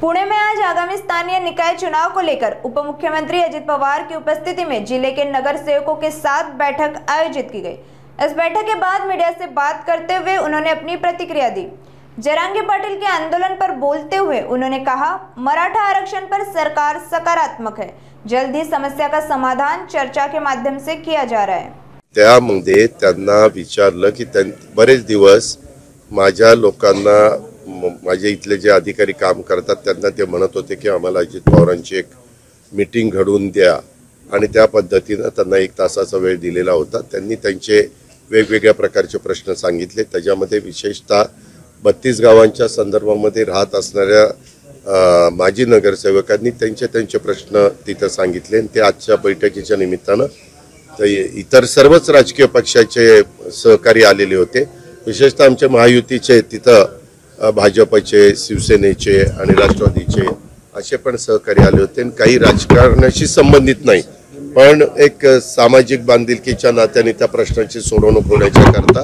पुणे में आज आगामी स्थानीय निकाय चुनाव को लेकर उप मुख्यमंत्री अजित पवार की उपस्थिति में जिले के नगर सेवकों के साथ बैठक आयोजित की गई। इस बैठक के बाद मीडिया से बात करते हुए उन्होंने अपनी प्रतिक्रिया दी। जरांगे पाटिल के आंदोलन पर बोलते हुए उन्होंने कहा, मराठा आरक्षण पर सरकार सकारात्मक है, जल्द ही समस्या का समाधान चर्चा के माध्यम से किया जा रहा है। त्यामध्ये त्यांना विचारलं की बरेच दिवस माझ्या लोकांना माझे इथले जे अधिकारी काम करतात त्यांना ते म्हणत होते की आम्हाला अजित पवारांची एक मीटिंग घडवून द्या आणि त्या पद्धतीने त्यांना 1 तासाचा वेळ दिलेला होता। त्यांनी त्यांचे वेगवेगळ्या प्रकारचे प्रश्न सांगितले। त्याच्यामध्ये विशेषतः 32 गावांच्या संदर्भामध्ये राहत असणाऱ्या माजी नगरसेवकांनी त्यांचे प्रश्न तिथे सांगितले आणि ते आजच्या बैठकीच्या निमित्ताने इतर सर्वच राजकीय पक्षाचे सहकारी आलेले होते। विशेषतः आमच्या महायुतीचे तिथे भाजपचे, शिवसेनेचे आणि राष्ट्रवादीचे असे पण सहकारी आले होते आणि काही राजकारणाशी संबंधित नाही पण एक सामाजिक बांधिलकीच्या नात्याने त्या प्रश्नाची सोडवणूक होण्याच्या करता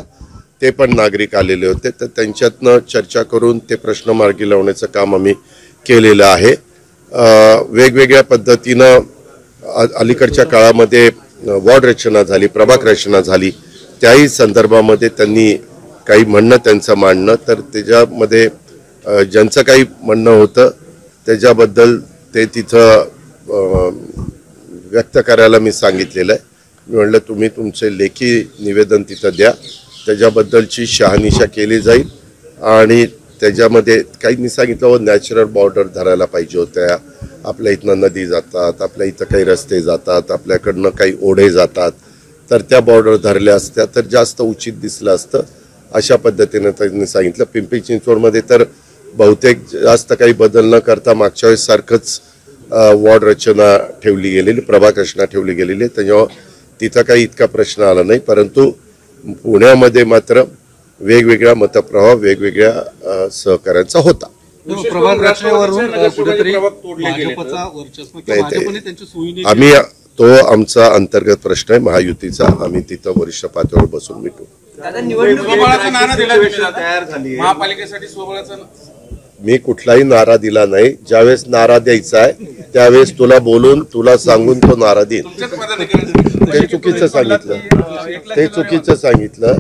ते पण नागरिक आलेले होते। तर त्यांच्यातनं चर्चा करून ते प्रश्न मार्गी लावण्याचं काम आम्ही केलेलं आहे। वेगवेगळ्या पद्धतीने अलीकडच्या काळामध्ये वॉर्ड रचना झाली, प्रभाग रचना झाली, त्याही संदर्भामध्ये त्यांनी काही म्हणणं त्यांचं मांडणं, तर त्याच्यामध्ये ज्यांचं काही म्हणणं होतं त्याच्याबद्दल ते तिथं व्यक्त करायला मी सांगितलेलं आहे। मी म्हटलं तुम्ही तुमचे लेखी निवेदन तिथं द्या, त्याच्याबद्दलची शहानिशा केली जाईल आणि त्याच्यामध्ये काही मी सांगितलं नॅचरल बॉर्डर धरायला पाहिजे होत्या। आपल्या इथनं नदी जातात, आपल्या इथं काही रस्ते जातात, आपल्याकडनं काही ओढे जातात, तर त्या बॉर्डर धरल्या असत्या तर जास्त उचित दिसलं असतं अशा पद्धतीने त्यांनी सांगितलं। पिंपरी चिंचवडमध्ये तर बहुतेक जास्त काही बदल न करता मागच्या वेळेस सारखंच वॉर्ड रचना ठेवली गेलेली, प्रभाग रचना ठेवली गेलेली, त्यामुळे तिथं काही इतका प्रश्न आला नाही। परंतु पुण्यामध्ये मात्र वेगवेगळ्या मतप्रवाह वेगवेगळ्या सहकार्यांचा होता। आम्ही तो आमचा अंतर्गत प्रश्न आहे महायुतीचा, आम्ही तिथं वरिष्ठ पातळीवर बसून मिटू। मी कुठलाही नारा दिला नाही। ज्यावेळेस नारा द्यायचा आहे त्यावेळेस तुला बोलून तुला सांगून तो नारा देईन। ते चुकीचं सांगितलं।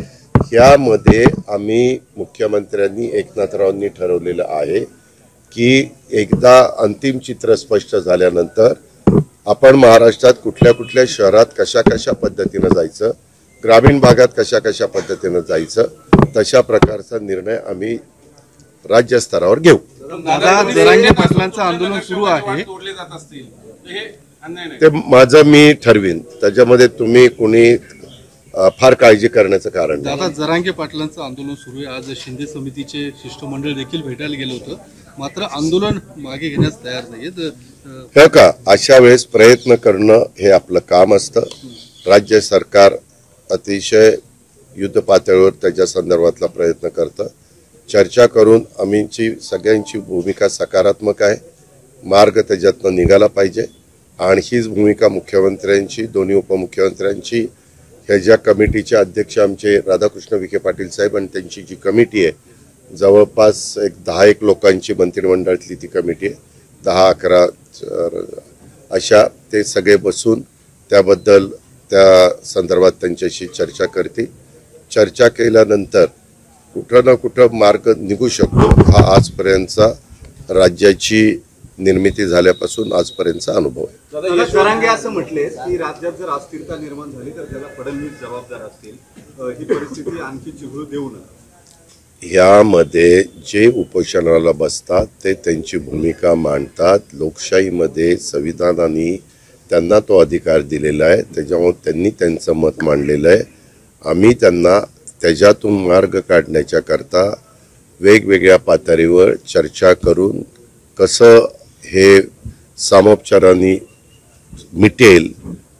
यामध्ये आम्ही मुख्यमंत्र्यांनी एकनाथरावांनी ठरवलेलं आहे की एकदा अंतिम चित्र स्पष्ट झाल्यानंतर आपण महाराष्ट्रात कुठल्या शहरात कशा पद्धतीने जायचं, ग्रामीण भागात कशा पद्धतीने जायचं, तशा प्रकारचा निर्णय आम्ही राज्य स्तरावर घेऊ। जरांगे पाटलांचं आंदोलन सुरू आहे ते माझं मी ठरवीन, त्याच्यामध्ये तुम्ही कोणी फार काळजी करण्याचं कारण नाही। दादा, जरांगे पाटलांचं आंदोलन सुरू आहे। आज शिंदे समितीचे शिष्टमंडळ देखील भेटायला गेलं होतं, मात्र आंदोलन मागे घेण्यास तयार नाहीत। हो का? अशा वेळेस प्रयत्न करणं हे आपलं काम असतं। राज्य सरकार अतिशय युद्ध पातळीवर त्याच्या संदर्भातला प्रयत्न करतं। चर्चा करून आमची सगळ्यांची भूमिका सकारात्मक आहे, मार्ग त्याच्यातनं निघाला पाहिजे आणि हीच भूमिका मुख्यमंत्र्यांची, दोन्ही उपमुख्यमंत्र्यांची, ह्या ज्या कमिटीचे अध्यक्ष आमचे राधाकृष्ण विखे पाटील साहेब आणि त्यांची जी कमिटी आहे, जवळपास 10-1 लोकांची मंत्रिमंडळातली ती कमिटी आहे, 10-11 अशा, ते सगळे बसून त्याबद्दल त्या संदर्भात त्यांच्याशी चर्चा करतील। चर्चा केल्यानंतर कुठं ना कुठं मार्ग निघू शकतो। हा आजपर्यंतचा राज्याची निर्मिती झाल्यापासून आजपर्यंतचा अनुभव आहे। जरांगे असं म्हटले की राज्यात जर अस्थिरता निर्माण झाली तर त्याला फडणवीस जबाबदार असतील, ही परिस्थिती आणखी चिघळू देऊ नये। यामध्ये जे उपोषणाला बसतात ते त्यांची भूमिका मांडतात। लोकशाहीमध्ये संविधानाने त्यांना तो अधिकार दिलेला आहे, त्याच्यामुळे त्यांनी त्यांचं मत मांडलेलं आहे। आम्ही त्यांना त्याच्यातून मार्ग काढण्याच्या करता वेगवेगळ्या पातळीवर चर्चा करून कसं हे सामोपचाराने मिटेल,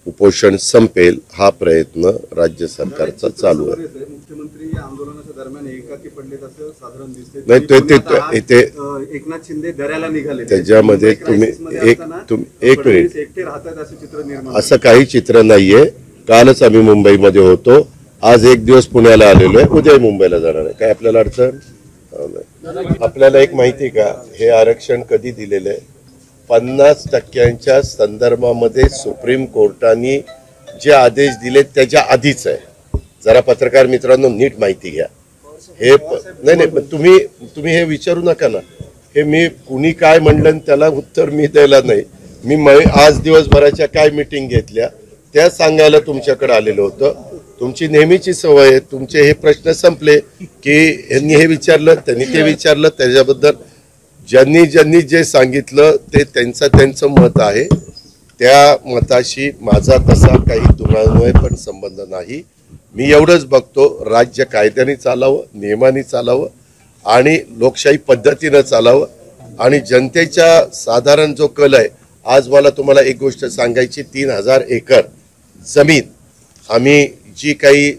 उपोषण संपेल, हा प्रयत्न राज्य सरकारचा चालू आहे। मुख्यमंत्री आंदोलनाच्या दरम्यान एकाकी पडलेत असं साधारण दिसते। नाही, ते एकनाथ शिंदे दऱ्याला निघाले, त्याच्यामध्ये तुम्ही एक मिनिट, एकटे राहतात असं चित्र निर्माण, असं काही चित्र नाहीये। कालच आम्ही मुंबईमध्ये होतो, आज 1 दिवस पुण्याला आलेलो आहे, उद्या मुंबईला जाणार आहे। काय आपल्याला अडचण नाही। आपल्याला एक माहिती आहे का, हे आरक्षण कधी दिलेलं आहे? 50% संदर्भामध्ये सुप्रीम कोर्टाने जे आदेश दिले त्याच्या आधीच आहे. जरा पत्रकार मित्रांनो नीट माहिती घ्या. हे नाही पण तुम्ही हे विचारू नका ना. हे मी कुणी काय म्हणलं त्याला उत्तर मी द्यायला नाही. मी आज दिवसभराच्या काय मीटिंग घेतल्या त्या सांगायला तुमच्याकडे आलेलं होतं. तुमची नेहमीची सवय आहे. तुमचे हे प्रश्न संपले की यांनी हे विचारलं, त्यांनी ते विचारलं, त्याच्याबद्दल ज्यांनी जे सांगितलं ते त्यांचं मत आहे. त्या मताशी माझा तसा काही दुरान्वय पण संबंध नाही. मी एवढंच बघतो, राज्य कायद्याने चालावं, नियमाने चालावं आणि लोकशाही पद्धतीनं चालावं आणि जनतेच्या साधारण जो कल आहे. आज मला तुम्हाला एक गोष्ट सांगायची, 3000 एकर जमीन आम्ही जी काही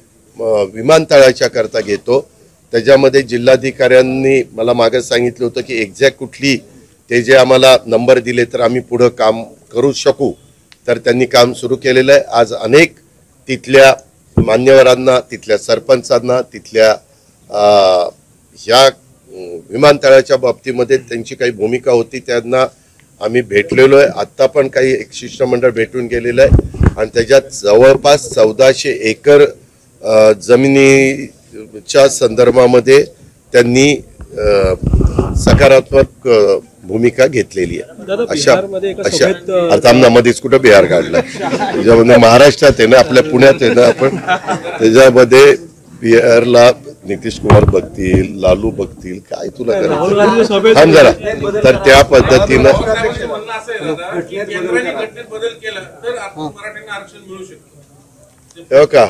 विमानतळाच्या करता घेतो त्याच्यामध्ये जिल्हाधिकाऱ्यांनी मला मागे सांगितलं होतं की एक्झॅक्ट कुठली ते जे आम्हाला नंबर दिले तर आम्ही पुढं काम करू शकू. तर त्यांनी काम सुरू केलेलं आहे. आज अनेक तिथल्या मान्यवरांना, तिथल्या सरपंचांना, तिथल्या ह्या विमानतळाच्या बाबतीमध्ये त्यांची काही भूमिका होती त्यांना आम्ही भेटलेलो आहे. आत्ता पण काही एक शिष्टमंडळ भेटून गेलेलं आहे आणि त्याच्यात जवळपास 1400 एकर जमिनीच्या संदर्भामध्ये त्यांनी सकारात्मक भूमिका घेतलेली आहे. अशा अर्थामध्येच कुठं बिहार काढला, त्याच्यामध्ये महाराष्ट्रात आहे ना, आपल्या पुण्यात आहे ना, आपण त्याच्यामध्ये बिहारला नितीश कुमार बघतील, लालू बघतील, काय तुला थांब जरा. तर त्या पद्धतीनं का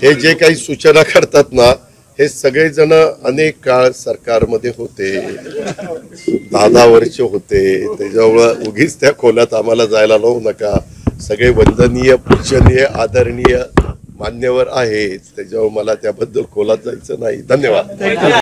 हे जे काही सूचना करतात ना, हे सगळेजण अनेक काळ सरकारमध्ये होते, 10 वर्ष होते. त्याच्यामुळं उगीच त्या खोल्यात आम्हाला जायला लावू नका. सगळे वंदनीय, पूजनीय, आदरणीय मान्यवर आहेत. त्याच्यावर मला त्याबद्दल खोलात जायचं नाही. धन्यवाद.